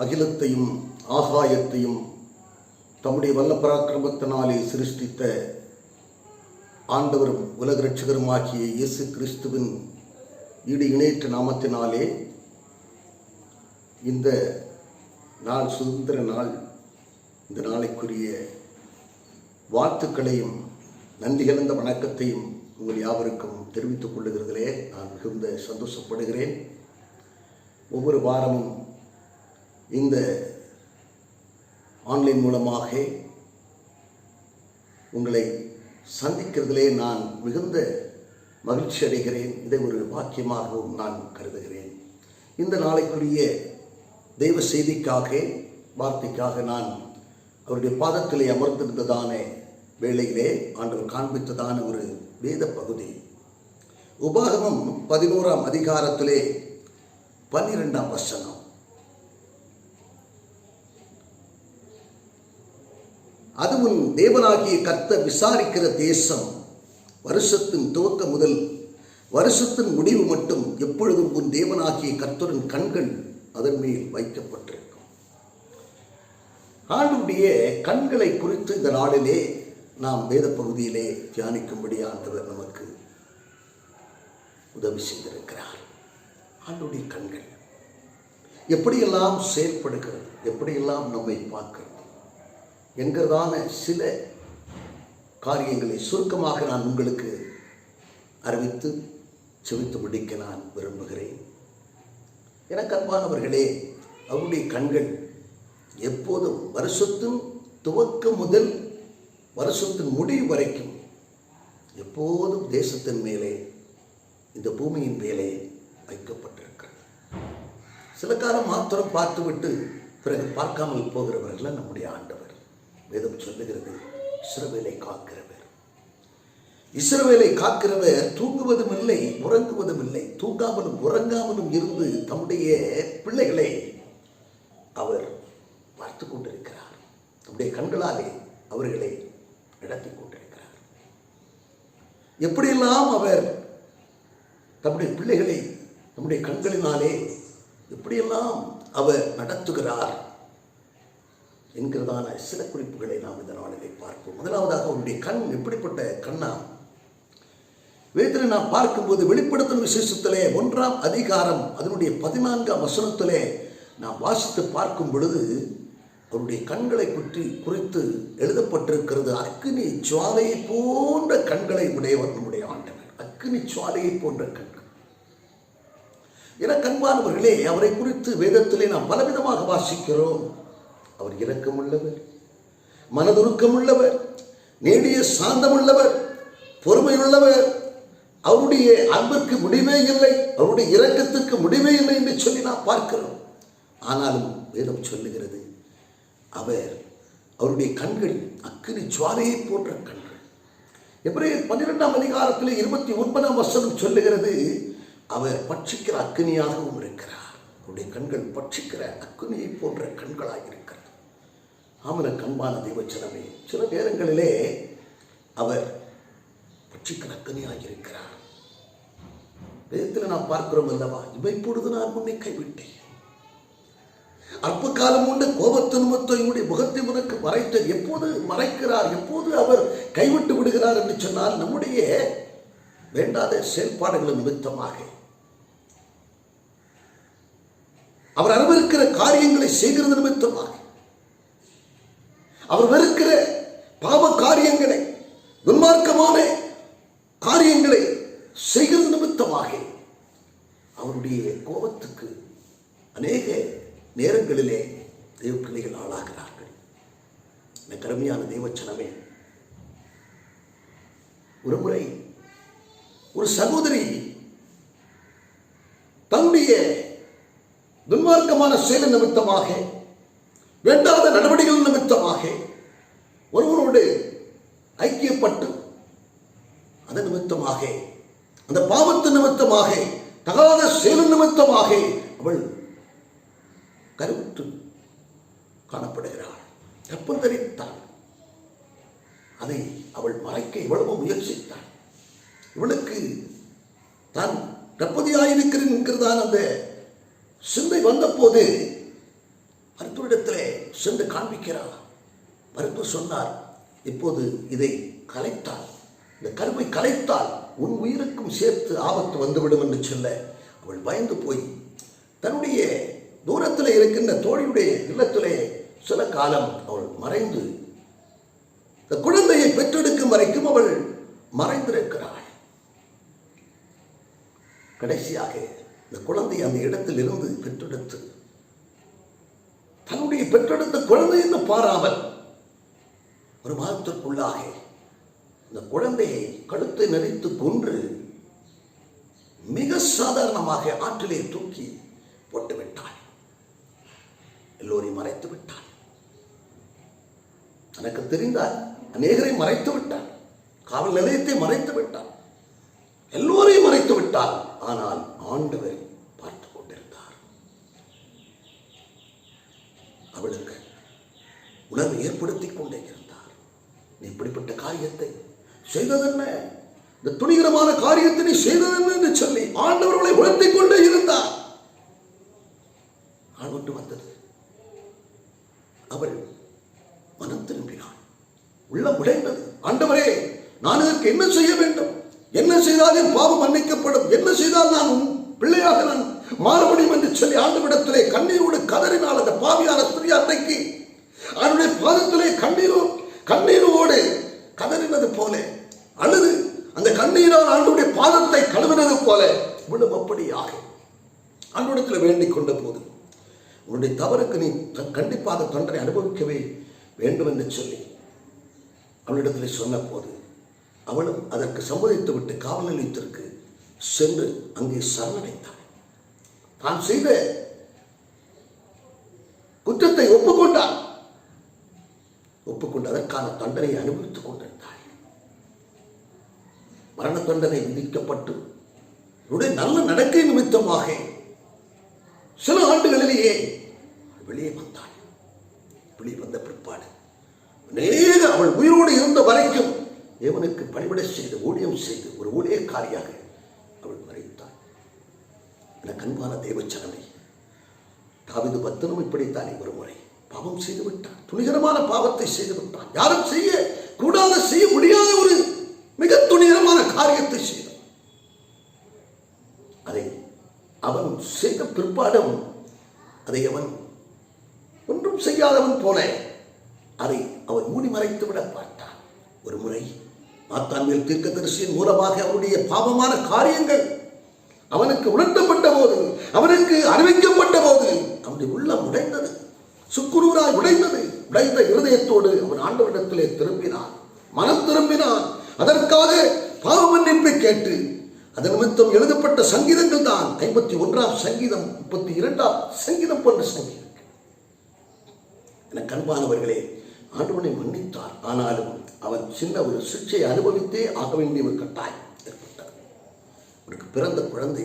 அகிலத்தையும் ஆகாயத்தையும் தம்முடைய வல்ல பராக்கிரமத்தினாலே சிருஷ்டித்த ஆண்டவரும் உலக இரட்சகருமாகிய இயேசு கிறிஸ்துவின் ஈடு இணையற்ற நாமத்தினாலே இந்த நாள் சுதந்திர நாள், இந்த நாளைக்குரிய வாழ்த்துக்களையும் நன்றி கலந்த வணக்கத்தையும் உங்கள் யாவருக்கும் தெரிவித்துக் கொள்ளுகிறதிலே நான் மிகுந்த சந்தோஷப்படுகிறேன். ஒவ்வொரு வாரமும் இந்த ஆன்லைன் மூலமாக உங்களை சந்திக்கிறதிலே நான் மிகுந்த மகிழ்ச்சி அடைகிறேன். இதை ஒரு வாக்கியமாகவும் நான் கருதுகிறேன். இந்த நாளைக்குரிய தெய்வ செய்திக்காக, வார்த்தைக்காக நான் அவருடைய பாதத்திலே அமர்ந்திருந்ததான வேளையிலே ஆண்டவர் காண்பித்ததான ஒரு வேத பகுதி உபாகமம் 11ஆம் அதிகாரத்திலே 12ஆம் வசனம். அது உன் தேவனாகிய கர்த்தர் விசாரிக்கிற தேசம், வருஷத்தின் துவக்க முதல் வருஷத்தின் முடிவு மட்டும் எப்பொழுதும் உன் தேவனாகிய கர்த்தரின் கண்கள் அதன் மேல் வைக்கப்பட்டிருக்கும். ஆண்டுடைய கண்களை குறித்து இந்த நாளிலே நாம் வேத பகுதியிலே தியானிக்கும்படி ஆண்டவர் நமக்கு உதவி செய்திருக்கிறார். ஆண்டுடைய கண்கள் எப்படியெல்லாம் செயல்படுகிறது, எப்படியெல்லாம் நம்மை பார்க்கிறது என்கிறதான சில காரியங்களை சுருக்கமாக நான் உங்களுக்கு அறிவித்து செவித்து முடிக்க நான் விரும்புகிறேன். எனக்கு அன்பானவர்களே, அவருடைய கண்கள் எப்போதும் வருஷத்தின் துவக்கம் முதல் வருஷத்தின் முடிவு வரைக்கும் எப்போதும் தேசத்தின் மேலே, இந்த பூமியின் மேலே வைக்கப்பட்டிருக்கிறது. சில காலம் மாத்திரம் பார்த்துவிட்டு பிறகு பார்க்காமல் போகிறவர்கள் நம்முடைய ஆண்டவர். வேதம் சொல்லுகிறது, இஸ்ரவேலை காக்கிறவர். இஸ்ரவேலை காக்கிறவர் தூங்குவதும் இல்லை, உறங்குவதும் இல்லை. தூங்காமலும் உறங்காமலும் இருந்து தம்முடைய பிள்ளைகளை அவர் பார்த்து கொண்டிருக்கிறார். தம்முடைய கண்களாலே அவர்களை நடத்தி கொண்டிருக்கிறார். எப்படியெல்லாம் அவர் தம்முடைய பிள்ளைகளை தம்முடைய கண்களினாலே எப்படியெல்லாம் அவர் நடத்துகிறார் என்கிறதான சில குறிப்புகளை நாம் இந்த நாளிலே பார்ப்போம். முதலாவதாக அவருடைய கண் எப்படிப்பட்ட கண்ணா? வேதனை நாம் பார்க்கும்போது வெளிப்படுத்தும் விசேஷத்திலே 1ஆம் அதிகாரம் அதனுடைய 14ஆம் வசனத்திலே நாம் வாசித்து பார்க்கும் பொழுது அவருடைய கண்களை குறித்து எழுதப்பட்டிருக்கிறது. அக்கினி ஜுவாலையை போன்ற கண்களை உடையவர் நம்முடைய ஆண்டவர். அக்கினி ஜுவாலையை போன்ற கண்கள். என கண்பானவர்களே, அவரை குறித்து வேதத்திலே நாம் பலவிதமாக வாசிக்கிறோம். அவர் இரக்கமுள்ளவர், மனதுருக்கமுள்ளவர், நீடிய சாந்தமுள்ளவர், பொறுமையுள்ளவர், அவருடைய அன்பிற்கு முடிவே இல்லை, அவருடைய இரக்கத்திற்கு முடிவே இல்லை என்று சொல்லி நாம் பார்க்கிறோம். ஆனாலும் வேதம் சொல்லுகிறது, அவருடைய கண்கள் அக்கினி ஜுவாலையை போன்ற கண்கள். எபிரேயர் 12ஆம் அதிகாரத்தில் 29ஆம் வசனம் சொல்லுகிறது, அவர் பட்சிக்கிற அக்கினியாகவும் இருக்கிறார். அவருடைய கண்கள் பட்சிக்கிற அக்கினியை போன்ற கண்களாக இருக்கிறது. ஆமன கண்பான தெய்வச்சனமே, சில நேரங்களிலே அவர் பட்சிக்கிற அக்கினியாக இருக்கிறார். வேதத்தில் நாம் பார்க்கிறோம் அல்லவா, இவைப்பொழுது நான் முன்னே கைவிட்டேன், அற்ப காலம் உண்டு கோபத்து நிமித்தம் என்னுடைய முகத்தை உனக்கு மறைத்தது. எப்போது மறைக்கிறார், எப்போது அவர் கைவிட்டு விடுகிறார் என்று சொன்னால், நம்முடைய வேண்டாத செயல்பாடுகள் நிமித்தமாக, அவர் அனுபவிக்கிற காரியங்களை செய்கிறது நிமித்தமாக, அவர் வெறுக்கிற பாவ காரியங்களை, துன்மார்க்கமான காரியங்களை செய்கிறது நிமித்தமாக அவருடைய கோபத்துக்கு அநேக நேரங்களிலே தெய்வ பிள்ளைகள் ஆளாகிறார்கள். கருமையான தெய்வச்சனமே, ஒரு முறை ஒரு சகோதரி தன்னுடைய துன்மார்க்கமான செயல் நிமித்தமாக, வேண்டாத நடவடிக்கைகள் நிமித்தமாக ஒருவரோடு ஐக்கியப்பட்டு அதன் நிமித்தமாக, அந்த பாவத்து நிமித்தமாக, தகாத செயல் நிமித்தமாக அவள் கருவுற்று காணப்படுகிறாள். கற்பம் தரித்தாள். அதை அவள் மறைக்க இவ்வளவு முயற்சித்தாள். இவளுக்கு தான் கற்பதியாயிருக்கிறேன் என்கிறதான அந்த சிந்தை வந்த போது சென்று காண்பிக்கிறார். மருத்துவர் சொன்னார், இப்போது இதை கலைத்தால், இந்த கருவை கலைத்தால் உன் உயிருக்கும் சேர்த்து ஆபத்து வந்துவிடும் என்று சொல்ல அவள் பயந்து போய் தன்னுடைய தூரத்தில் இருக்கின்ற தோழியுடைய இல்லத்திலே சில காலம் அவள் மறைந்து இந்த குழந்தையை பெற்றெடுக்கும் வரைக்கும் அவள் மறைந்திருக்கிறாள். கடைசியாக இந்த குழந்தை அந்த இடத்தில் இருந்து பெற்றெடுத்து தன்னுடைய பெற்றெடுத்த குழந்தை என்று பாராமல் ஒரு மாதத்திற்குள்ளாக இந்த குழந்தையை கழுத்தை நெரித்து கொன்று மிக சாதாரணமாக ஆற்றிலே தூக்கி போட்டு விட்டாள். எல்லோரையும் மறைத்து விட்டாள். எனக்கு தெரிந்தால் அநேகரை மறைத்து விட்டாள். காவல் நிலையத்தை மறைத்து விட்டாள். எல்லோரையும் மறைத்து விட்டாள். ஆனால் ஆண்டவர் பார்த்து கொண்டிருந்தார். அவளுக்கு உணர்வை ஏற்படுத்திக் கொண்டே இருந்தார். நீ இப்படிப்பட்ட காரியத்தை செய்ததென்ன, இந்த துணிகரமான காரியத்தை நீ செய்ததென்ன என்று சொல்லி ஆண்டவர்களை உணர்த்திக் கொண்டே இருந்தார். நாள் ஒன்று வந்தது. அவள் மனம் திரும்பினாள். உள்ளம் உடைந்தது. ஆண்டவரே, நான் இதற்கு என்ன செய்ய வேண்டும்? என்ன செய்தால் என் பாவம் மன்னிக்கப்படும்? என்ன செய்தால் நான் பிள்ளையாக நான் மாற முடியும் என்று சொல்லி ஆண்டவரிடத்திலே கண்ணீரோடு கதறினாள். அந்த பாவியான ஸ்திரீ அன்றைக்கு அவருடைய பாதத்திலே கண்ணீரோடு கதறினது போல, அழுது அந்த கண்ணீரால் ஆண்டவருடைய பாதத்தை கழுவினது போல இவ்வளவு அப்படியாக ஆண்டவரிடத்தில் வேண்டிக் கொண்ட போது, உன்னுடைய தவறுக்கு நீ கண்டிப்பாக தண்டனை அனுபவிக்கவே வேண்டும் என்று சொல்லி அவளிடத்தில் சொன்ன போது அவளும் அதற்கு சம்மதித்து விட்டு காவல் நிலையத்திற்கு சென்று அங்கே சரணடைந்தாள். தான் செய்த குற்றத்தை ஒப்புக்கொண்டாள். ஒப்புக்கொண்டு அதற்கான தண்டனையை அனுபவித்துக் கொண்டிருந்தாள். மரண தண்டனை விதிக்கப்பட்டு நல்ல நடக்கை நிமித்தமாக சில ஆண்டுகளிலேயே வெளியே வந்தாள். வெளியே வந்த பிற்பாடு அநேக அவள் உயிரோடு இருந்த வரைக்கும் தேவனுக்கு பணிவிட செய்து ஊழியம் செய்து ஒரு ஊழியக்காரியாக அவள் மறைத்தாள். எனக்கு அன்பான தேவச்சனமே, தாவீது பக்தனும் இப்படித்தானே ஒரு முறை பாவம் செய்து விட்டான். துணிகரமான பாவத்தை செய்து விட்டான். யாரும் செய்ய கூடாத, செய்ய முடியாத ஒரு மிக துணிகரமான காரியத்தை செய்தான். அதை அவன் செய்த பிற்பாடும் அதை அவன் ஒன்றும் செய்யாதவன் போல அதை அவன் மூடி மறைத்து விட பார்த்தான். ஒரு முறை நாத்தான்வேல் தீர்க்கதரிசியின் மூலமாக அவனுடைய பாவமான காரியங்கள் அவனுக்கு உணர்த்தப்பட்ட போது, அவனுக்கு அறிவிக்கப்பட்ட போது அவனுடைய உள்ளம் உடைந்தது. சுக்குநூறாய் உடைந்தது. உடைந்த இருதயத்தோடு அவன் ஆண்டவரிடத்திலே திரும்பினான். மனம் திரும்பினான். அதற்காக பாவ மன்னிப்பை கேட்டு அதன் நிமித்தம் எழுதப்பட்ட சங்கீதங்கள் தான் 51ஆம் சங்கீதம், 32ஆம் சங்கீதம் போன்ற சங்கீதம். எனக்கு அன்பானவர்களே, ஆண்டவனை மன்னித்தார். ஆனாலும் அவன் சின்ன ஒரு சிக்ஷையை அனுபவித்தே ஆக வேண்டிய ஒரு கட்டாயம் ஏற்பட்டது. அவனுக்கு பிறந்த குழந்தை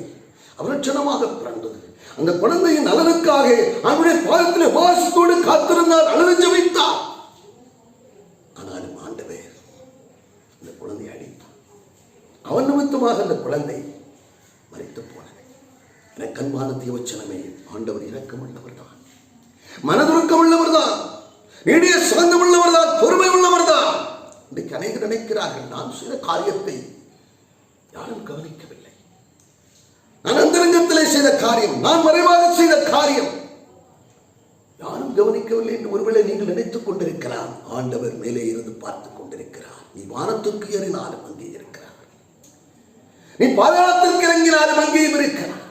அவலட்சணமாக பிறந்தது. அந்த குழந்தையின் நலனுக்காக அவனுடைய பாதத்தில் வாசத்தோடு காத்திருந்தார், அழுது ஜெபித்தார். ஆனாலும் ஆண்டவர் அந்த குழந்தையை அடித்தார். அவன் நிமித்தமாக அந்த குழந்தை மரித்து போனது. எனக்கு அன்பான தேவச்சனமே, ஆண்டவர் இரக்கம் உள்ளவர் தான், மனதுருக்கம் உள்ளவர் தான், நீடிய சாந்தம் உள்ளவர் தான், பொறுமை உள்ளவர் தான். இன்றைக்கு அநேகர் நினைக்கிறார்கள், நான் செய்த காரியத்தை யாரும் கவனிக்கவில்லை, நான் அந்தரங்கத்திலே செய்த காரியம், நான் மறைவாக செய்த காரியம் யாரும் கவனிக்கவில்லை என்று ஒருவேளை நீங்கள் நினைத்துக் கொண்டிருக்கலாம். ஆண்டவர் மேலே இருந்து பார்த்துக் கொண்டிருக்கிறார். நீ வானத்திற்கு ஏறினாலும் அங்கே இருக்கிறார், நீ பாதாளத்திற்கு இறங்கினாலும் அங்கேயும் இருக்கிறார்,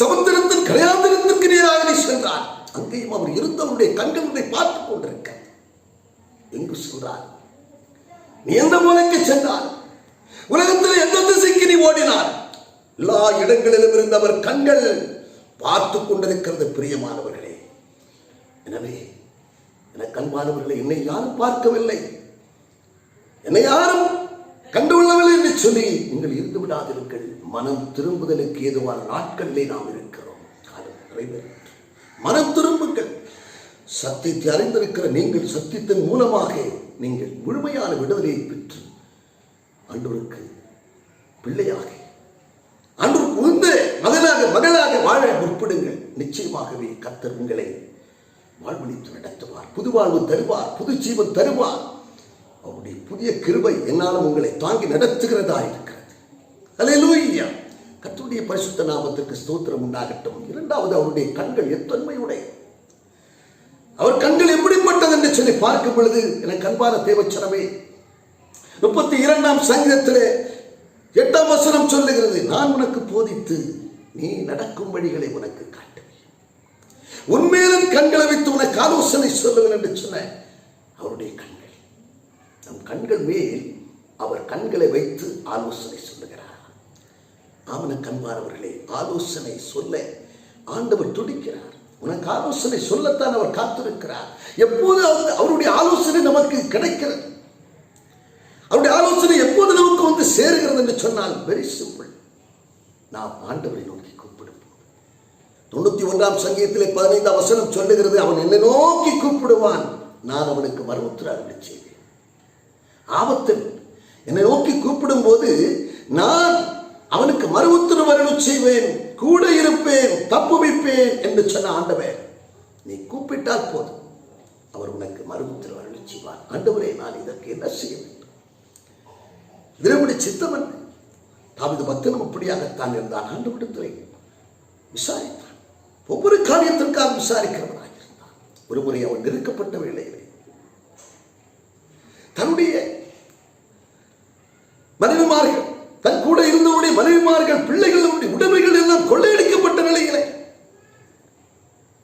சமுத்திரத்தின் கரையாந்திரத்திற்கு நேராக நீ சென்றார், அங்கேயும் அவர் இருந்தவருடைய கண்களை பார்த்துக் கொண்டிருக்க. எங்கு சென்றார், நீ எந்த மூலைக்கு சென்றார், உலகத்தில் எந்த திசைக்கு நீ ஓடினார், எல்லா இடங்களிலும் இருந்தவர் கண்கள் பார்த்து கொண்டிருக்கிறது. பிரியமானவர்களே, எனவே எனக்கு அன்பானவர்களே, என்னை யாரும் பார்க்கவில்லை, என்னை யாரும் கண்டுகொள்ளவில்லை என்று சொல்லி நீங்கள் இருந்து விடாதீர்கள். மனம் திரும்புதலுக்கு ஏதுவான நாட்களிலே நாம் இருக்கிறோம். காலம் நிறைவேறும். மனம் திரும்புங்கள். சத்தியத்தை அறிந்திருக்கிற நீங்கள் சத்தியத்தின் மூலமாக நீங்கள் முழுமையான விடுதலையை பெற்று ஆண்டவருக்கு பிள்ளையாக, ஆண்டவருக்கு உந்த மகனாக மகளாக வாழ முற்படுங்கள். நிச்சயமாகவே கர்த்தர் உங்களை வாழ்வழித்து நடத்துவார், புது வாழ்வு தருவார், புது ஜீவன் தருவார். அவருடைய புதிய கிருபை என்னாலும் உங்களை தாங்கி நடத்துகிறதா இருக்கிறது. அல்லேலூயா. கர்த்தருடைய பரிசுத்த நாமத்திற்கு ஸ்தோத்திரம் உண்டாகட்டும். இரண்டாவது, அவருடைய கண்கள் எத்தன்மையுடைய, அவர் கண்கள் எப்படிப்பட்டது என்று சொல்லி பார்க்கும் பொழுது, எனக்கு அன்பான தேவச்சனமே, 32ஆம் சங்கீதத்திலே 8ஆம் வசனம் சொல்லுகிறது, நான் உனக்கு போதித்து நீ நடக்கும் வழிகளை உனக்கு காட்டுவேன், உன்மேலும் கண்களை வைத்து உனக்கு ஆலோசனை சொல்லுவேன் என்று சொன்ன அவருடைய கண்கள். நம் கண்கள் மேல் அவர் கண்களை வைத்து ஆலோசனை சொல்லுகிறார். ஆமனுக்கு அன்பானவர்களே, ஆலோசனை சொல்ல ஆண்டவர் துடிக்கிறார். உனக்கு ஆலோசனை சொல்லத்தான் அவர் காத்திருக்கிறார். எப்போது அவருடைய ஆலோசனை நமக்கு கிடைக்கிறது, அவருடைய ஆலோசனை எப்போது நமக்கு வந்து சேருகிறது என்று சொன்னால் வெரி சிம்பிள், நாம் ஆண்டவரை நோக்கி கூப்பிடும். 91ஆம் சங்கீதத்திலே 15ஆம் வசனம் சொல்லுகிறது, அவன் என்னை நோக்கி கூப்பிடுவான், நான் அவனுக்கு மறுஉத்தரவு அருளி செய்வேன். ஆபத்தில் என்னை நோக்கி கூப்பிடும் போது நான் அவனுக்கு மறுஉத்தரவு அருளி செய்வேன், கூட இருப்பேன், தப்புவிப்பேன் என்று சொன்ன ஆண்டவர், நீ கூப்பிட்டால் போதும், அவர் உனக்கு மறுஉத்தரவு அருளி செய்வார். ஆண்டவரே, நான் இதற்கு என்ன செய்ய வேண்டும்? இதனுடைய சித்தம் என்ன? தாவீது பக்தனும் அப்படியாகத்தான் இருந்தான். ஆண்டவரிடத்திலே விசாரித்தான், ஒவ்வொரு காரியத்திற்காக விசாரிக்கிறவனாக இருந்தான். ஒரு முறை அவன் நெருக்கப்பட்ட வேளையிலே தன்னுடைய மனைவிமார்கள், தன் கூட இருந்தவருடைய மனைவிமார்கள், பிள்ளைகளுடைய உடைமைகள் எல்லாம் கொள்ளையடிக்கப்பட்ட நிலையிலே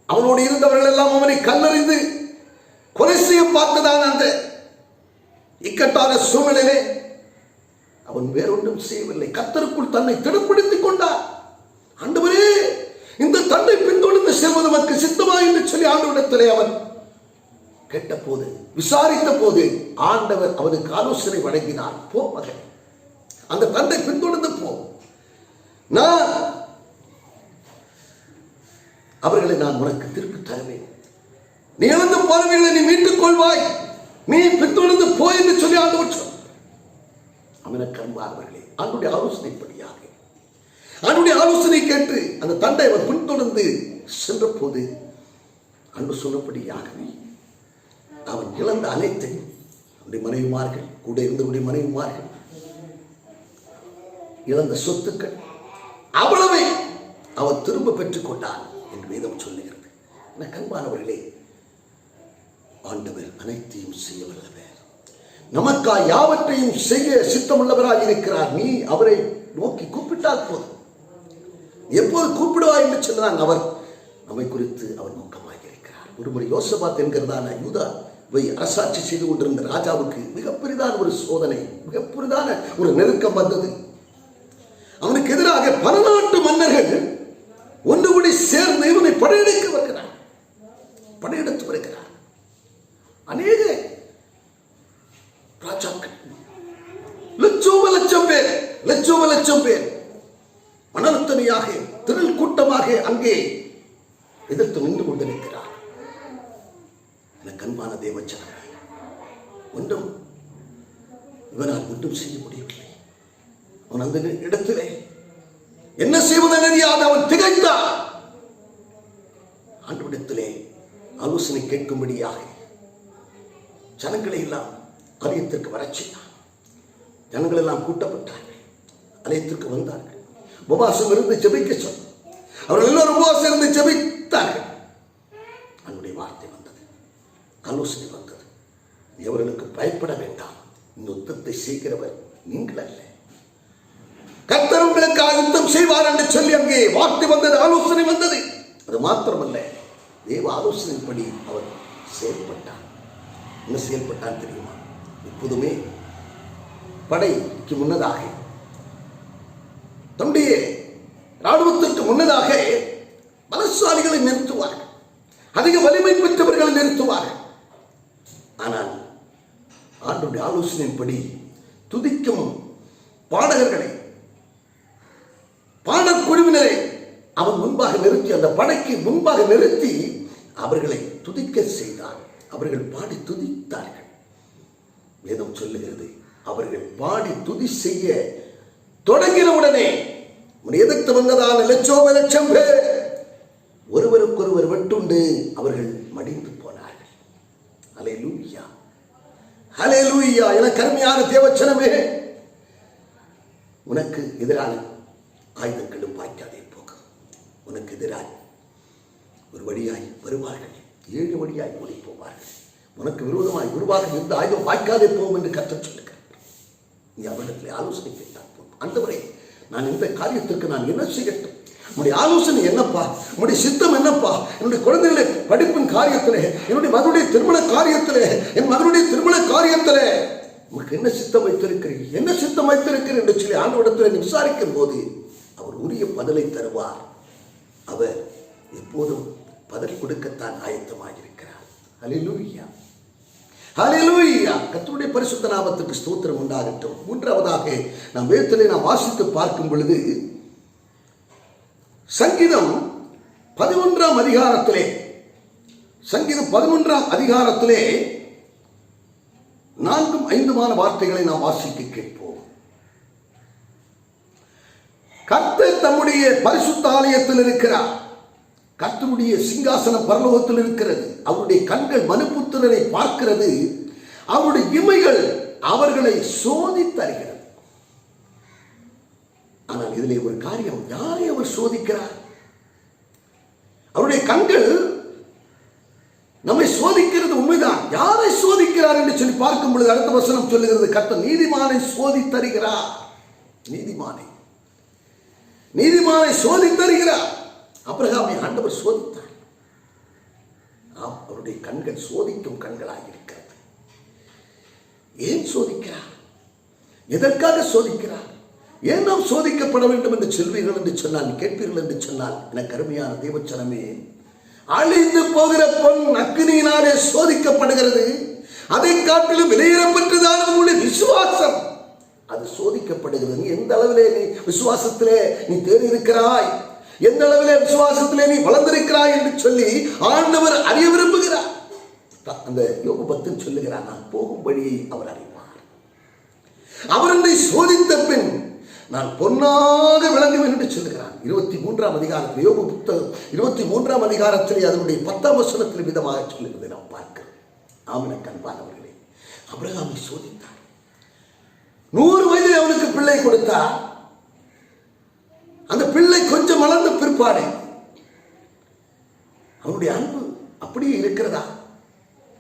அவனோடு இருந்தவர்கள் எல்லாம் அவனை கல்லறிந்து கொலை செய்ய பார்த்ததான அந்த இக்கட்டான சூழ்நிலையிலே அவன் வேறொன்றும் செய்யவில்லை, கர்த்தருக்குள் தன்னை திடப்படுத்திக் கொண்டார். ஆண்டவரே, இந்த தன்னை பின்தொடர்ந்து செல்வது நமக்கு சித்தமா என்று சொல்லி ஆண்டவரிடத்திலே அவன் கேட்ட போது, விசாரித்த போது ஆண்டவர் அவனுக்கு ஆலோசனை வழங்கினார். போ மகன், அந்த தன்னை பின்தொடர்ந்து போ, நான் அவர்களை நான் உனக்கு திருப்பி தருவேன், நீ இழந்த பார்வைகளை நீ மீட்டுக் கொள்வாய், நீ பின்தொடர்ந்து போ என்று சொல்லி ஆண்டவர் சொன்னார். அவனுக்கு அன்பானவர்களே, ஆண்டுடைய ஆலோசனைப்படியாக, ஆண்டுடைய ஆலோசனை கேட்டு அந்த தண்டை அவர் பின்தொடர்ந்து சென்ற போது அன்பு சொன்னபடியாகவே அவன் இழந்த அனைத்தையும், அவனுடைய மனைவிமார்கள், கூட இருந்தவருடைய மனைவிமார்கள், இழந்த சொத்துக்கள் அவ்வளவை அவன் திரும்ப பெற்றுக் கொண்டான் என்று வேதம் சொல்லுகிறது. எனக்கு அன்பானவர்களே, ஆண்டவர் அனைத்தையும் செய்ய வல்லவர், நமக்காய் யாவற்றையும் செய்ய சித்தமுள்ளவராக இருக்கிறார். நீ அவரை நோக்கி கூப்பிட்டால் போதும். எப்போது கூப்பிடுவாய் என்று சொன்னான், அவர் நம்மை குறித்து அவர் நோக்கமாக இருக்கிறார். ஒருமுறை யோசபாத் என்கிறதான யூதாவை அரசாட்சி செய்து கொண்டிருந்த ராஜாவுக்கு மிகப்பெரிதான ஒரு சோதனை, மிகப்பெரிதான ஒரு நெருக்கம் வந்தது. அவனுக்கு எதிராக பல நாட்டு மன்னர்கள் ஒன்று கூடி சேர்ந்து இவனை படையெடுத்து வருகிறார். அநேக ராஜாக்கள், லட்சம் பேர் மனத்தனியாக திரள் கூட்டமாக அங்கே எதிர்த்து நின்று கொண்டிருக்கிறார். எனக்கு அன்பான தேவச்சனமே, ஒன்றும் இவனால் ஒன்றும் செய்ய முடியவில்லை. அவன் அந்த இடத்திலே என்ன செய்வதென அறியாத அவன் திகைத்தான். ஆண்டவரிடத்திலே ஆலோசனை கேட்கும்படியாக ஜனங்களை எல்லாம் ஆலயத்திற்கு வரச் செய்தான். ஜனங்கள் எல்லாம் கூட்டப்பட்டார்கள், ஆலயத்திற்கு வந்தார்கள். உபவாசம் இருந்து ஜெபிக்க சொன்னார். அவர்கள் எல்லோரும் உபவாசம் இருந்து ஜெபித்தார்கள். அவனுடைய வார்த்தை வந்தது, ஆலோசனை வந்தது. எவர்களுக்கு பயப்பட வேண்டாம், இந்த யுத்தத்தை செய்கிறவர் நீங்கள் அல்ல, கர்த்தர் உங்களுக்காக யுத்தம் செய்வார் என்று சொல்லி அங்கே வார்த்தை வந்தது, ஆலோசனை வந்தது. அது மாத்திரமல்ல, தேவ ஆலோசனைப்படி அவர் செயல்பட்டார். என்ன செயல்பட்டார் தெரியுமா? இப்போதுமே படைக்கு முன்னதாக, தன்னுடைய ராணுவத்திற்கு முன்னதாக பலசாலிகளை நிறுத்துவார்கள், அதிக வலிமை பெற்றவர்களை நிறுத்துவார்கள். ஆனால் ஆண்டவருடைய ஆலோசனைப்படி துதிக்கும் பாடகர்களை, பாடற்குழுவினரை அவன் முன்பாக நிறுத்தி, அந்த படைக்கு முன்பாக நிறுத்தி அவர்களை துதிக்க செய்தான். அவர்கள் பாடி துதித்தார்கள். வேதம் சொல்லுகிறது, அவர்கள் பாடி துதி செய்ய தொடங்கினவுடனே எதிர்த்து வந்ததான லட்சம் பேர் ஒருவருக்கொருவர் வெட்டுண்டு அவர்கள் மடிந்து போனார்கள். அல்லேலூயா, அல்லேலூயா. எனக்கு அருமையான தேவச்சனமே, உனக்கு எதிரான ஆயுதங்களும் வாய்க்காதே போகும். உனக்கு எதிராக ஒரு வழியாய் வருவார்கள், 7 வழியாய் ஓடி போவார்கள். உனக்கு விரோதமாய் உருவாக எந்த ஆயுதம் வாய்க்காதே போகும் என்று கர்த்தர் சொல்லுகிறார். நீ அவரிடத்தில் ஆலோசனை கேட்டால் போகும். ஆண்டவரே, நான் இந்த காரியத்திற்கு நான் என்ன செய்யட்டும்? உன்னுடைய ஆலோசனை என்னப்பா? உன்னுடைய சித்தம் என்னப்பா? என்னுடைய குழந்தைகளை படிப்பின் காரியத்திலே, என்னுடைய மகனுடைய திருமண காரியத்திலே, என் மகனுடைய திருமண காரியத்திலே உனக்கு என்ன சித்தம் வைத்திருக்கிறீர்கள், என்ன சித்தம் வைத்திருக்கிறீர்கள் என்று சொல்லி ஆண்டவரிடத்தில் விசாரிக்கும் போது அவர் உரிய பதிலை தருவார். அவர் எப்போதும் பதில் கொடுக்கத்தான் ஆயத்தமாகியிருக்கிறார். அல்லேலூயா, அல்லேலூயா. கர்த்தருடைய பரிசுத்த நாமத்துக்கு ஸ்தோத்திரம் உண்டாகட்டும். மூன்றாவதாக நாம் வேதத்திலே நாம் வாசித்து பார்க்கும் பொழுது சங்கீதம் 11ஆம் அதிகாரத்திலே, சங்கீதம் 11ஆம் அதிகாரத்திலே 4-5 வார்த்தைகளை நாம் வாசிக்க கேட்போம். கர்த்தர் தம்முடைய பரிசுத்த ஆலயத்தில் இருக்கிறார். கர்த்தருடைய சிங்காசனம் பரலோகத்தில் இருக்கிறது. அவருடைய கண்கள் மனுபுத்திரரை பார்க்கிறது. அவருடைய இமைகள் அவர்களை சோதித்தருகிறது. ஆனால் இதிலே ஒரு காரியம், யாரை அவர் சோதிக்கிறார்? அவருடைய கண்கள் நம்மை சோதிக்கிறது உண்மைதான். யாரை சோதிக்கிறார் என்று சொல்லி பார்க்கும் பொழுது அடுத்த வசனம் சொல்லுகிறது, கர்த்தர் நீதிமானை சோதித்தருகிறார். நீதிமானை சோதித்தருகிறார். ஆபிரகாமை ஆண்டவர் சோதித்தார். அவருடைய கண்கள் சோதிக்கும் கண்களாக இருக்கிறது. ஏன் சோதிக்கிறார்? எதற்காக சோதிக்கிறார்? ஏன் நாம் சோதிக்கப்பட வேண்டும் என்று சொல்வீர்கள் என்று சொன்னால், கேட்பீர்கள் என்று சொன்னால், எனக்கு அருமையான தேவச்சனமே, அழிந்து போகிற பொன் அக்கினியினாலே சோதிக்கப்படுகிறது. அதை காட்டிலும் விலையேறப்பட்டதான உங்களுடைய விசுவாசம், அது சோதிக்கப்படுகிறது. நீ எந்த அளவிலே நீ விசுவாசத்திலே நீ தேறி இருக்கிறாய், எந்த அளவிலே விசுவாசத்திலே நீ வளர்ந்திருக்கிறாய் என்று சொல்லி ஆண்டவர் அறிய விரும்புகிறார். அந்த யோபு 10 சொல்லுகிறார், நான் போகும் வழியை அவர் அறிவார். அவர் என்னை சோதித்த பின் நான் பொன்னாக விளங்குவேன் என்று சொல்லுகிறார். 23ஆம் அதிகாரத்தில், யோபு புத்தகம் 23ஆம் அதிகாரத்திலே அதனுடைய 10ஆம் வசனத்தில் விதமாக சொல்லுகிறதை நாம் பார்க்கிறோம். ஆமென் அன்பானவர்களே, ஆபிரகாமை சோதித்தார். 100 வயதில் அவனுக்கு பிள்ளை கொடுத்தார். அந்த பிள்ளை கொஞ்சம் வளர்ந்த பிற்பாடு அவனுடைய அன்பு அப்படியே இருக்கிறதா?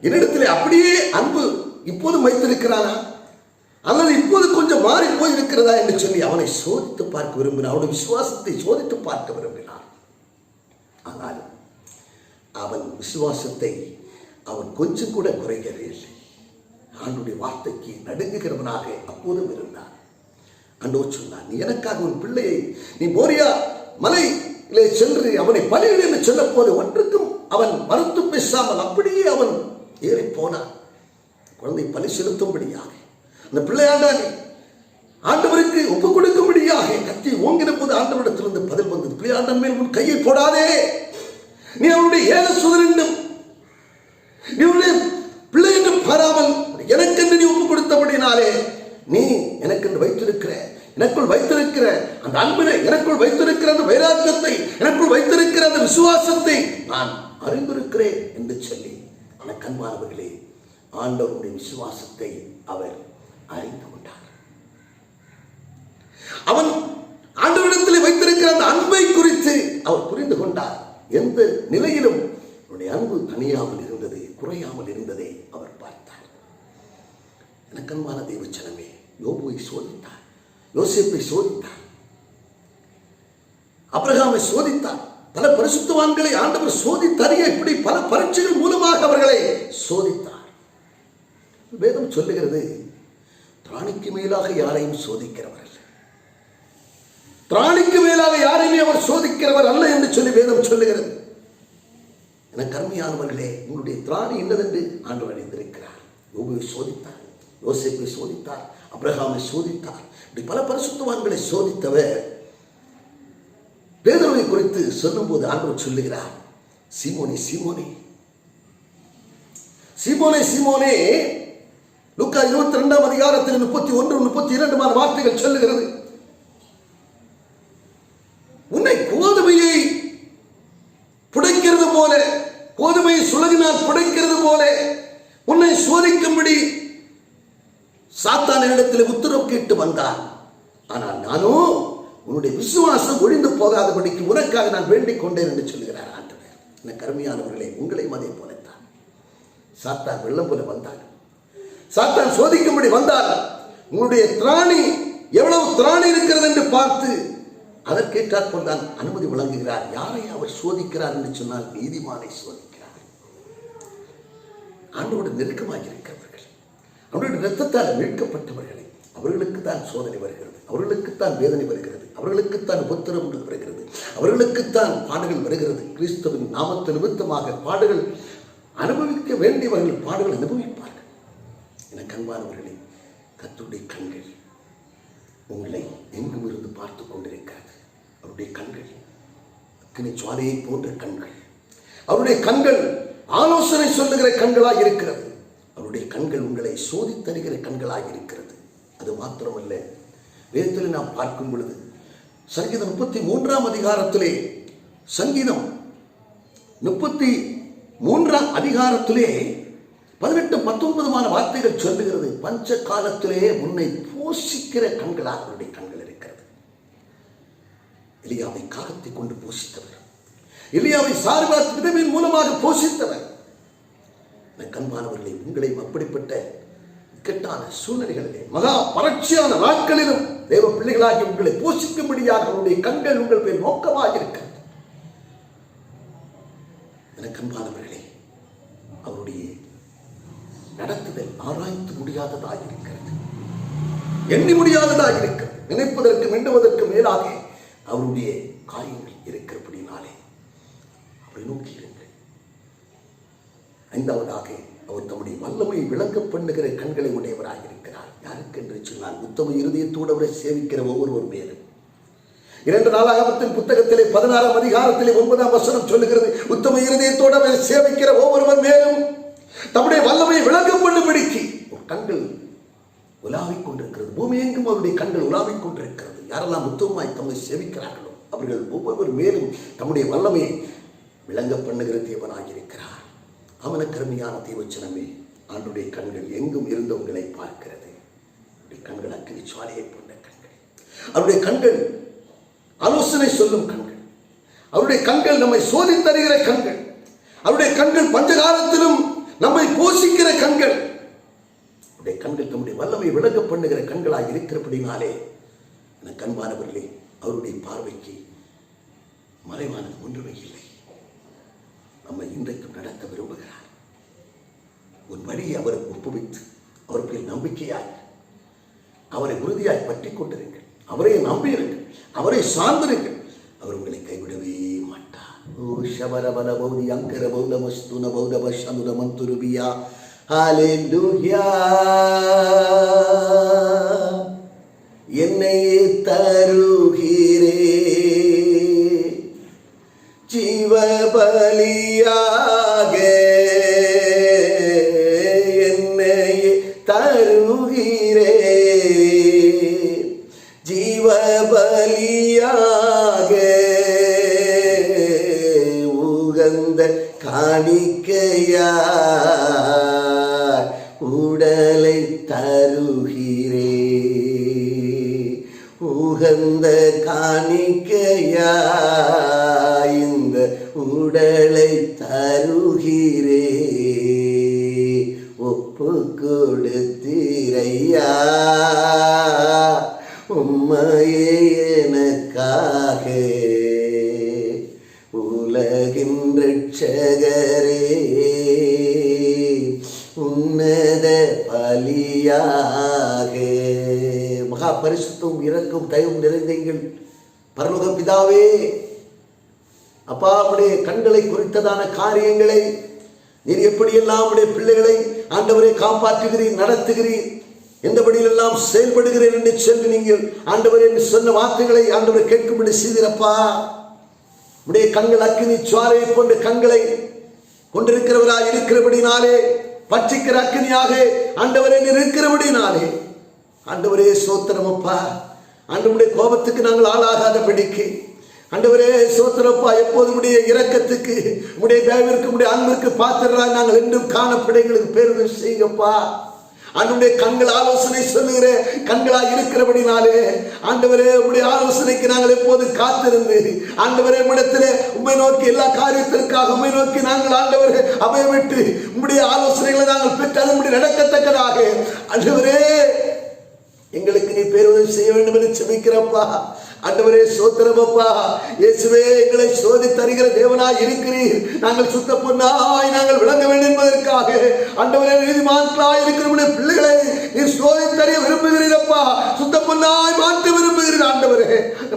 என்னிடத்திலே அப்படியே அன்பு இப்போதும் வைத்திருக்கிறானா, அல்லது இப்போது கொஞ்சம் மாறி போய் இருக்கிறதா என்று சொல்லி அவனை சோதித்து பார்க்க விரும்பினார். அவனுடைய விசுவாசத்தை சோதித்து பார்க்க விரும்பினார். ஆனால் அவன் விசுவாசத்தை அவன் கொஞ்சம் கூட குறைக்கவே இல்லை. ஆண்டுடைய வார்த்தைக்கு நடுங்குகிறவனாக அப்போதும் இருந்தார். ஆண்டவர் சொன்னார், நீ எனக்காக உன் பிள்ளையை நீ மோரியா மலையிலே சென்று அவனை பலியிடு என்று சொன்ன போது ஒன்றுக்கும் அவன் மறுத்து பேசாமல் அப்படியே அவன் ஏறி போனான். குழந்தை பலி செலுத்தும்படியாக அந்த பிள்ளையாண்டானே ஆண்டவருக்கு ஒப்பு கொடுக்கும்படியாக கத்தி ஓங்கின போது ஆண்டவரிடத்திலிருந்து பதில் வந்தது, பிள்ளையாண்டன் மேல் உன் கையை போடாதே, நீ அவனுடைய ஏக சுதரின்னும் நீ அவனுடைய பிள்ளை என்று பாராமல் எனக்கென்று நீ ஒப்பு கொடுத்தபடினாலே நீ எனக்கென்று வைத்திருக்கிற எனக்குள் வைத்திருக்கிற அந்த அன்பினை, எனக்குள் வைத்திருக்கிற அந்த வைராக்கியத்தை, எனக்குள் வைத்திருக்கிற அந்த விசுவாசத்தை நான் அறிந்திருக்கிறேன் என்று சொல்லி எனக்கு அன்பானவர்களே, ஆண்டவருடைய விசுவாசத்தை அவர் அறிந்து கொண்டார். அவன் ஆண்டவரிடத்தில் வைத்திருக்கிற அந்த அன்பை குறித்து அவர் புரிந்து கொண்டார். எந்த நிலையிலும் அவருடைய அன்பு தனியாமல் இருந்தது, குறையாமல் இருந்ததை அவர் பார்த்தார். எனக்கு அன்பான தேவச்சனமே, யோபுவை சோதித்தார், யோசேப்பை சோதித்தார், ஆபிரகாமை சோதித்தார். பல பரிசுத்தவான்களை ஆண்டவர் சோதித்தறிய இப்படி பல பரீட்சைகள் மூலமாக அவர்களை சோதித்தார். வேதம் சொல்லுகிறது, திராணிக்கு மேலாக யாரையும் சோதிக்கிறவர் அல்ல, திராணிக்கு மேலாக யாரையுமே அவர் சோதிக்கிறவர் அல்ல என்று சொல்லி வேதம் சொல்லுகிறது. எனக்கு அருமையானவர்களே, உங்களுடைய திராணி என்னதென்று ஆண்டவர் அறிந்திருக்கிறார். யோபுவை சோதித்தார், யோசேப்பை சோதித்தார், ஆபிரகாமை சோதித்தார். இப்படி பல பரிசுத்தவான்களை சோதித்தவர் பேதுருவை குறித்து சொல்லும் போது ஆண்டவர் சொல்லுகிறார், சீமோனே சீமோனே சீமோனே சீமோனே. லூக்கா 22ஆம் அதிகாரத்தில் 31-32 வார்த்தைகள் சொல்லுகிறது, உன்னை கோதுமையை புடைக்கிறது போல கோதுமை சுலகினால் புடைக்கிறது போல உன்னை சோதிக்கும்படி சாத்தான் இடத்தில் உத்தரவு கேட்டு வந்தான். ஆனால் நானோ உன்னுடைய விசுவாசம் ஒழிந்து போகாதபடிக்கு உனக்காக நான் வேண்டிக் கொண்டேன் என்று சொல்லுகிறார் ஆண்டவர். எனக்கு அருமையானவர்களே, உங்களையும் அதே போலத்தான். சாத்தான் வெள்ளம் போல வந்தான், சாத்தான் சோதிக்கும்படி வந்தால் உங்களுடைய திராணி எவ்வளவு திராணி இருக்கிறது என்று பார்த்து அதற்கேற்றாற் போல் தான் அனுமதி வழங்குகிறார். யாரை அவர் சோதிக்கிறார் என்று சொன்னால் நீதிமானை சோதிக்கிறார். ஆண்டோடு நெருக்கமாக இருக்கிறவர்கள், அவருடைய இரத்தத்தால் மீட்கப்பட்டவர்களை, அவர்களுக்கு தான் சோதனை வருகிறது, அவர்களுக்குத்தான் வேதனை வருகிறது, அவர்களுக்குத்தான் உபத்திரவம் வருகிறது, அவர்களுக்குத்தான் பாடுகள் வருகிறது. கிறிஸ்துவின் நாமத்து நிமித்தமாக பாடுகள் அனுபவிக்க வேண்டியவர்கள் பாடுகள் அனுபவிப்பார்கள். எனக்கு அன்பானவர்களே, கர்த்தருடைய கண்கள் உங்களை எங்கும் இருந்து பார்த்து கொண்டிருக்கிறது. அவருடைய கண்கள் அக்கினி ஜுவாலையை போன்ற கண்கள், அவருடைய கண்கள் ஆலோசனை சொல்லுகிற கண்களாக இருக்கிறது. அவருடைய கண்கள் உங்களை சோதித்தருகிற கண்களாக இருக்கிறது. அது மாத்திரமல்ல, வேதத்தில் நாம் பார்க்கும் பொழுது சங்கீதம் 33ஆம் அதிகாரத்திலே, சங்கீதம் 33ஆம் அதிகாரத்திலே 18-19 வார்த்தைகள் சொல்லுகிறது. பஞ்ச காலத்திலே உன்னை போஷிக்கிற கண்களாக அவருடைய கண்கள் இருக்கிறது. எலியாவை காகத்தை கொண்டு போஷித்தவர், எலியாவை சார்பாத் விதவின் மூலமாக போஷித்தவர். கண்பானவர்களை, உங்களையும் அப்படிப்பட்ட இக்கட்டான சூழ்நிலைகளிலே, மகா வறட்சியான நாட்களிலும் தேவ பிள்ளைகளாகி உங்களை போஷிக்கும்படியாக அவருடைய கண்கள் உங்கள் பேர் நோக்கமாக இருக்கிறது. எனக்கு அன்பானவர்களே, அவருடைய நடத்துதல் ஆராய்ந்து முடியாததாக இருக்கிறது, எண்ணி முடியாததாக இருக்கிறது. நினைப்பதற்கு எண்ணுவதற்கு மேலாக அவருடைய காரியங்கள் இருக்கிறபடினாலே அவரை நோக்கி இருங்கள். 5வதாக, அவர் தம்முடைய வல்லமையை விளங்க பண்ணுகிற கண்களை உடையவராக இருக்கிறார். யாருக்கு என்று சொன்னால், உத்தம இருதயத்தோடு அவரை சேவிக்கிற ஒவ்வொருவர் மேலும். 2 நாளாகமத்தின் புத்தகத்திலே 16ஆம் அதிகாரத்திலே 9ஆம் வசனம் சொல்லுகிறது, உத்தம இருதயத்தோடு அவரை சேவிக்கிற ஒவ்வொருவர் மேலும் தம்முடைய வல்லமையை விளங்க பண்ணும்படிக்கு ஒரு கண்கள் உலாவிக் கொண்டிருக்கிறது. பூமி எங்கும் அவருடைய கண்கள் உலாவிக் கொண்டிருக்கிறது. யாரெல்லாம் உத்தமமாய் தம்மை சேவிக்கிறார்களோ அவர்கள் ஒவ்வொருவர் மேலும் தம்முடைய வல்லமையை விளங்க பண்ணுகிற தேவனாக இருக்கிறார். அவன கருமையான தேவச்சனமே, ஆண்டுடைய கண்கள் எங்கும் இருந்து உங்களை பார்க்கிறது. அவருடைய கண்கள் அக்கினி ஜுவாலையை போன்ற கண்கள், அவருடைய கண்கள் ஆலோசனை சொல்லும் கண்கள், அவருடைய கண்கள் நம்மை சோதித்தருகிற கண்கள், அவருடைய கண்கள் பஞ்சகாலத்திலும் நம்மை போஷிக்கிற கண்கள், அவருடைய கண்கள் நம்முடைய வல்லமை விளங்க பண்ணுகிற கண்களாக இருக்கிறபடினாலே எனக்கு அன்பானவர்களே, அவருடைய பார்வைக்கு மறைவானது ஒன்றுமே இல்லை. நம்மை இன்றைக்கும் நடத்த விரும்புகிறார். உன் வழியை அவருக்கு ஒப்புவித்து அவருக்கு நம்பிக்கையாய் அவரை உறுதியாய் பற்றி கொண்டிருங்கள். அவரை நம்பியிருங்கள், அவரை சார்ந்திருங்கள். அவர் உங்களை கைவிடவே மாட்டார். ஓ ஷபரபல பௌதி அங்கர பௌத மஸ்துன பௌத பஷனுர மந்துருபியா. ஹalleluya. என்னை தருகிறே ஜீவ பலியாக, என்னை தருகிறே ஜீவ பலியாக, உகந்த காணிக்கையா உடலை தருகிறே, உகந்த காணிக்கையா இந்த உடலை தருகிறே, ஒப்பு கொடுத்தீரையா உம்மையே எனக்காக, உலகின் ரட்சகரே உன்னத பலியாக. மகா பரிசுத்தம் இரக்கும் தயவும் நிறைந்தீங்கள் பரலோக பிதாவே, அப்பா, உடைய கண்களை குறித்ததான காரியங்களை நீர் எப்படியெல்லாம் உடைய பிள்ளைகளை ஆண்டவரை காப்பாற்றுகிறீர், நடத்துகிறீர், எந்தபடியெல்லாம் செயல்படுகிறேன் என்று சொல்லி நீங்கள் ஆண்டவர் என்று சொன்ன வார்த்தைகளை ஆண்டவரை கேட்கும்படி செய்திருப்பா. உடைய கண்கள் அக்கினி ஜுவாலையை போன்ற கண்களை கொண்டிருக்கிறவராக இருக்கிறபடினாலே, பற்றிக்கிற அக்கினியாக ஆண்டவரே நீர் இருக்கிறபடினாலே, ஆண்டவரே ஸ்தோத்திரம் அப்பா. ஆண்டவருடைய கோபத்துக்கு நாங்கள் ஆளாகாதபடிக்கு, ஆண்டவரே சோத்திரப்பா, எப்போது உடைய இரக்கத்துக்கு, உடைய தயவிற்கு, உடைய அன்பிற்கு பாத்திரராய் நாங்கள் என்றும் காணப்பட எங்களுக்கு பேருதவி செய்யுங்கப்பா. ஆண்டவருடைய கண்கள் ஆலோசனை சொல்லுகிற கண்களாக இருக்கிறபடினாலே ஆண்டவரே உடைய ஆலோசனைக்கு நாங்கள் எப்போது காத்திருந்து ஆண்டவரே உம்மிடத்திலே உம்மை நோக்கி எல்லா காரியத்திற்காக உம்மை நோக்கி நாங்கள் ஆண்டவரே அபயமிட்டு உம்முடைய ஆலோசனைகளை நாங்கள் பெற்று அது நடக்கத்தக்கதாக ஆண்டவரே எங்களுக்கு நீ பேருதவி செய்ய வேண்டும் என்று செபிக்கிறப்பா. ஆண்டவரே சோத்திரமப்பா, இயேசுவே எங்களை சோதி தருகிற தேவனாய் இருக்கிறீர். நாங்கள் சுத்த பொன்னாய் நாங்கள் விளங்க வேண்டும் என்பதற்காக ஆண்டவரே நீதிமான்களாய் இருக்கிற பிள்ளைகளை நீர் சோதி தரிய விரும்புகிறீரப்பா. சுத்த பொன்னாய் மாற்ற விரும்புகிறீர் ஆண்டவரே.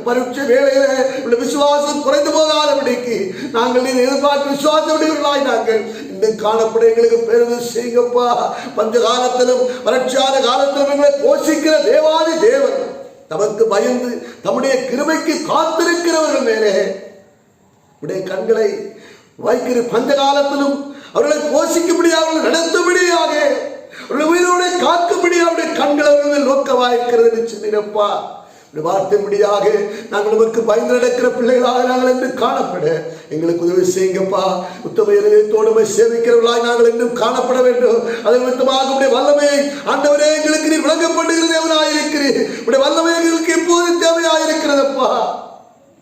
பரீட்சை வேளையில உள்ள விசுவாசம் குறைந்து போகாதபடிக்கு நாங்கள் நீர் எதிர்பார்த்து விசுவாசம் நாங்கள் இன்னும் காணப்பட எங்களுக்கு பேருதவி செய்யுங்கப்பா. பஞ்ச காலத்திலும் வறட்சியான காலத்திலும் எங்களை போஷிக்கிற தேவாதி தேவன் தமக்கு பயந்து தம்முடைய கிருபைக்கு காத்திருக்கிறவர்கள் மேலே உடைய கண்களை வைக்கிற பஞ்ச காலத்திலும் அவர்களை போஷிக்கும்படியாக அவர்கள் நடத்தும்படியாக அவர்கள் உயிரோடு காக்கும்படியாக அவருடைய கண்கள் அவர்கள் நோக்கவாயிருக்கிறது சொன்னீரப்பா. வார்த்தைபடியாக நாங்கள் நமக்கு பயந்து நடக்கிற பிள்ளைகளாக நாங்கள் என்று காணப்பட எங்களுக்கு உதவி செய்யுங்கப்பா. உத்தம இதயத்தோடு சேவிக்கிறவர்களாக நாங்கள் என்றும் காணப்பட வேண்டும். அதன் நிமித்தமாக உடைய வல்லமை ஆண்டவரே எங்களுக்கு நீ விளங்கப்படுகிற தேவனாயிருக்கிறீர். உடைய வல்லமை எங்களுக்கு எப்போது தேவையாயிருக்கிறதப்பா.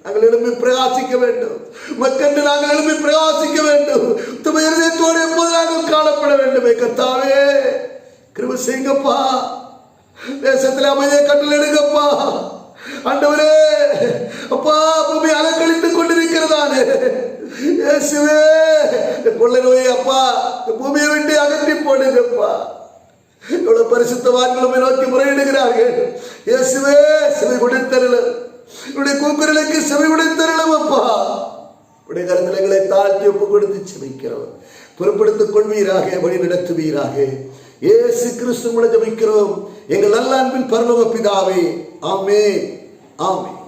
நாங்கள் எழுப்பி பிரகாசிக்க வேண்டும். மக்கள் நாங்கள் எழுப்பி பிரகாசிக்க வேண்டும். உத்தம இதயத்தோடு எப்போது நாங்கள் காணப்பட வேண்டும். கர்த்தாவே கிருபை செய்யுங்கப்பா. தேசத்தில் அமைதியை கட்டளை எடுங்கப்பா. ஆண்டவரே அப்பா, பூமி அலங்கழித்துக் கொண்டிருக்கிறதானே இயேசுவே, கொள்ளை நோயை அப்பா பூமியை விட்டு அகற்றி போடுங்கப்பா. எவ்வளவு பரிசுத்தவான்களும் நோக்கி முறையிடுகிறார்கள். இயேசுவே செவி கொடுத்தருளும், என்னுடைய கூக்குரலுக்கு செவி கொடுத்தருளும் அப்பா. உடைய கருநிலைகளை தாழ்த்தி ஒப்பு கொடுத்து செபிக்கிறோம். பொறுப்படுத்திக் கொள்வீராக, வழி நடத்துவீராக. இயேசு கிறிஸ்து மூலம் ஜெபிக்கிறோம் எங்கள் நல்ல அன்பின் பரலோக பிதாவே. ஆமென், ஆமென்.